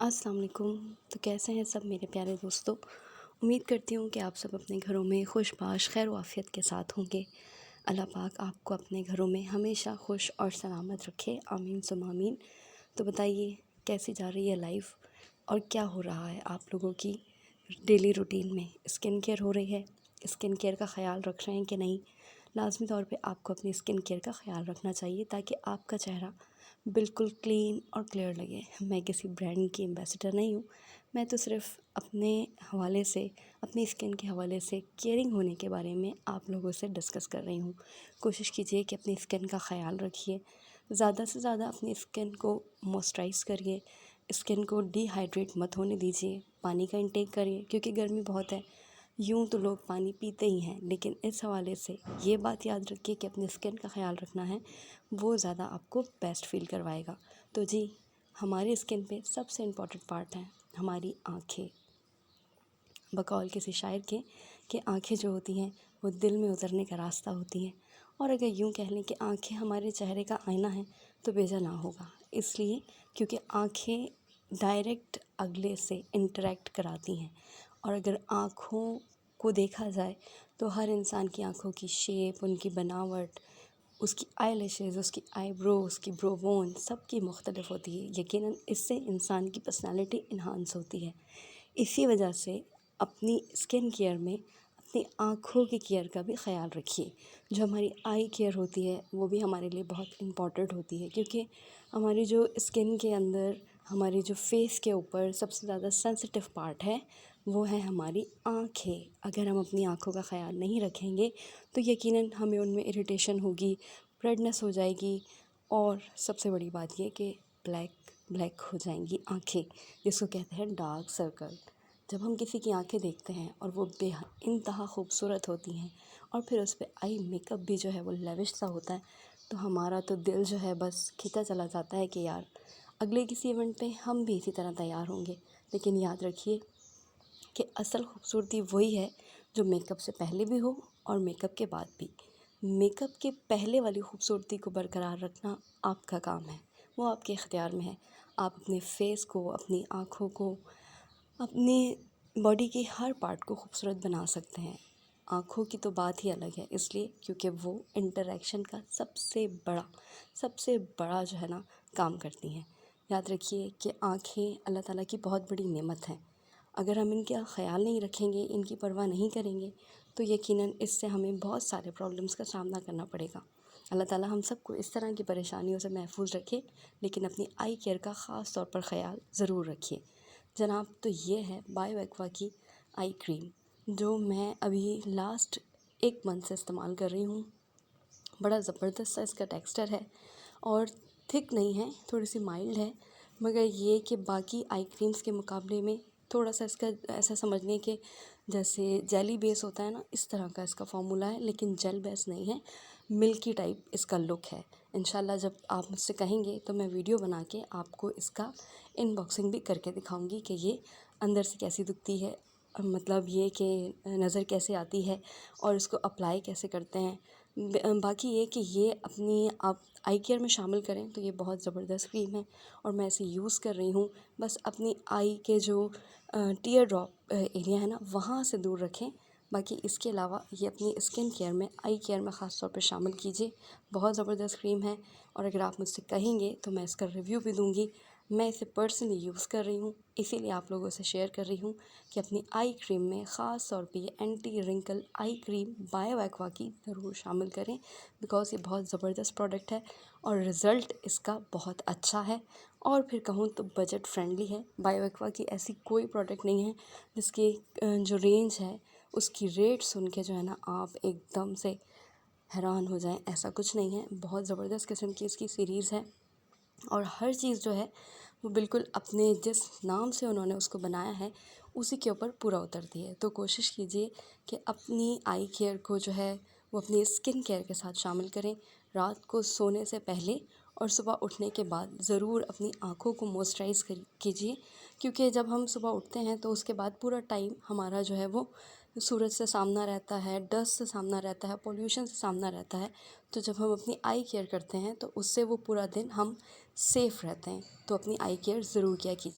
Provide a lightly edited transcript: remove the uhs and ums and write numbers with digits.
السلام علیکم۔ تو کیسے ہیں سب میرے پیارے دوستوں؟ امید کرتی ہوں کہ آپ سب اپنے گھروں میں خوش باش خیر و عافیت کے ساتھ ہوں گے۔ اللہ پاک آپ کو اپنے گھروں میں ہمیشہ خوش اور سلامت رکھے، آمین ثم آمین۔ تو بتائیے کیسی جا رہی ہے لائف اور کیا ہو رہا ہے آپ لوگوں کی ڈیلی روٹین میں؟ اسکن کیئر ہو رہی ہے؟ اسکن کیئر کا خیال رکھ رہے ہیں کہ نہیں؟ لازمی طور پہ آپ کو اپنی اسکن کیئر کا خیال رکھنا چاہیے تاکہ آپ کا چہرہ بالکل کلین اور کلیئر لگے۔ میں کسی برانڈ کی ایمبیسڈر نہیں ہوں، میں تو صرف اپنے حوالے سے، اپنی اسکن کے حوالے سے کیئرنگ ہونے کے بارے میں آپ لوگوں سے ڈسکس کر رہی ہوں۔ کوشش کیجئے کہ اپنی اسکن کا خیال رکھیے، زیادہ سے زیادہ اپنی اسکن کو موئسچرائز کریے، اسکن کو ڈی ہائیڈریٹ مت ہونے دیجیے، پانی کا انٹیک کریے کیونکہ گرمی بہت ہے۔ یوں تو لوگ پانی پیتے ہی ہیں، لیکن اس حوالے سے یہ بات یاد رکھیے کہ اپنی اسکن کا خیال رکھنا ہے، وہ زیادہ آپ کو بیسٹ فیل کروائے گا۔ تو جی، ہماری اسکن پہ سب سے امپورٹنٹ پارٹ ہے ہماری آنکھیں۔ بقول کسی شاعر کے کہ آنکھیں جو ہوتی ہیں وہ دل میں اترنے کا راستہ ہوتی ہیں، اور اگر یوں کہہ لیں کہ آنکھیں ہمارے چہرے کا آئینہ ہیں تو بیجا نہ ہوگا، اس لیے کیونکہ آنکھیں ڈائریکٹ اگلے سے انٹریکٹ کراتی ہیں، اور اگر آنکھوں کو دیکھا جائے تو ہر انسان کی آنکھوں کی شیپ، ان کی بناوٹ، اس کی آئی لیشز، اس کی آئی برو، اس کی برو بون سب کی مختلف ہوتی ہے۔ یقیناً اس سے انسان کی پرسنالٹی انہانس ہوتی ہے۔ اسی وجہ سے اپنی اسکن کیئر میں اپنی آنکھوں کی کیئر کا بھی خیال رکھیے۔ جو ہماری آئی کیئر ہوتی ہے وہ بھی ہمارے لیے بہت امپورٹنٹ ہوتی ہے، کیونکہ ہماری جو اسکن کے اندر، ہماری جو فیس کے اوپر سب سے زیادہ سینسٹیو پارٹ ہے وہ ہے ہماری آنکھیں۔ اگر ہم اپنی آنکھوں کا خیال نہیں رکھیں گے تو یقیناً ہمیں ان میں اریٹیشن ہوگی، ریڈنس ہو جائے گی، اور سب سے بڑی بات یہ کہ بلیک ہو جائیں گی آنکھیں، جس کو کہتے ہیں ڈارک سرکل۔ جب ہم کسی کی آنکھیں دیکھتے ہیں اور وہ بے انتہا خوبصورت ہوتی ہیں، اور پھر اس پہ آئی میک اپ بھی جو ہے وہ لیوش سا ہوتا ہے، تو ہمارا تو دل جو ہے بس کھنچا چلا جاتا ہے کہ یار اگلے کسی ایونٹ پہ ہم بھی اسی طرح تیار ہوں گے۔ لیکن یاد رکھیے کہ اصل خوبصورتی وہی ہے جو میک اپ سے پہلے بھی ہو اور میک اپ کے بعد بھی۔ میک اپ کے پہلے والی خوبصورتی کو برقرار رکھنا آپ کا کام ہے، وہ آپ کے اختیار میں ہے۔ آپ اپنے فیس کو، اپنی آنکھوں کو، اپنی باڈی کی ہر پارٹ کو خوبصورت بنا سکتے ہیں۔ آنکھوں کی تو بات ہی الگ ہے، اس لیے کیونکہ وہ انٹریکشن کا سب سے بڑا جو ہے نا کام کرتی ہیں۔ یاد رکھیے کہ آنکھیں اللہ تعالیٰ کی بہت بڑی نعمت ہیں۔ اگر ہم ان کا خیال نہیں رکھیں گے، ان کی پرواہ نہیں کریں گے، تو یقیناً اس سے ہمیں بہت سارے پرابلمس کا سامنا کرنا پڑے گا۔ اللہ تعالیٰ ہم سب کو اس طرح کی پریشانیوں سے محفوظ رکھے، لیکن اپنی آئی کیئر کا خاص طور پر خیال ضرور رکھیے جناب۔ تو یہ ہے بایو ایکوا کی آئی کریم، جو میں ابھی لاسٹ 1 منتھ سے استعمال کر رہی ہوں۔ بڑا زبردست سا اس کا ٹیکسچر ہے، اور تھک نہیں ہے، تھوڑی سی مائلڈ ہے، مگر یہ کہ باقی آئی کریمز کے مقابلے میں تھوڑا سا اس کا ایسا سمجھ لیں کہ جیسے جیلی بیس ہوتا ہے نا، اس طرح کا اس کا فارمولہ ہے، لیکن جیل بیس نہیں ہے، ملکی ٹائپ اس کا لک ہے۔ انشاءاللہ جب آپ مجھ سے کہیں گے تو میں ویڈیو بنا کے آپ کو اس کا ان باکسنگ بھی کر کے دکھاؤں گی کہ یہ اندر سے کیسی دکھتی ہے، مطلب یہ کہ نظر کیسے آتی ہے اور اس کو اپلائی کیسے کرتے ہیں۔ باقی یہ کہ یہ اپنی آپ آئی کیئر میں شامل کریں تو یہ بہت زبردست کریم ہے، اور میں اسے یوز کر رہی ہوں۔ بس اپنی آئی کے جو ٹیئر ڈراپ ایریا ہے نا، وہاں سے دور رکھیں۔ باقی اس کے علاوہ یہ اپنی اسکن کیئر میں، آئی کیئر میں خاص طور پہ شامل کیجیے۔ بہت زبردست کریم ہے، اور اگر آپ مجھ سے کہیں گے تو میں اس کا ریویو بھی دوں گی۔ میں اسے پرسنلی یوز کر رہی ہوں، اسی لیے آپ لوگوں سے شیئر کر رہی ہوں کہ اپنی آئی کریم میں خاص طور پہ یہ اینٹی رنکل آئی کریم بایو ایکوا کی ضرور شامل کریں، بیکاز یہ بہت زبردست پروڈکٹ ہے اور رزلٹ اس کا بہت اچھا ہے، اور پھر کہوں تو بجٹ فرینڈلی ہے۔ بایو ایکوا کی ایسی کوئی پروڈکٹ نہیں ہے جس کی جو رینج ہے، اس کی ریٹ سن کے جو ہے نا آپ ایک دم سے حیران ہو جائیں، ایسا کچھ نہیں ہے۔ بہت زبردست قسم کی اس کی سیریز ہے، اور ہر چیز جو ہے وہ بالکل اپنے جس نام سے انہوں نے اس کو بنایا ہے اسی کے اوپر پورا اترتی ہے۔ تو کوشش کیجئے کہ اپنی آئی کیئر کو جو ہے وہ اپنی اسکن کیئر کے ساتھ شامل کریں۔ رات کو سونے سے پہلے اور صبح اٹھنے کے بعد ضرور اپنی آنکھوں کو موئسچرائز کیجیے، کیونکہ جب ہم صبح اٹھتے ہیں تو اس کے بعد پورا ٹائم ہمارا جو ہے وہ سورج سے سامنا رہتا ہے، ڈسٹ سے سامنا رہتا ہے، پولیوشن سے سامنا رہتا ہے۔ تو جب ہم اپنی آئی کیئر کرتے ہیں تو اس سے وہ پورا دن ہم سیف رہتے ہیں۔ تو اپنی آئی کیئر ضرور کیا کیجیے۔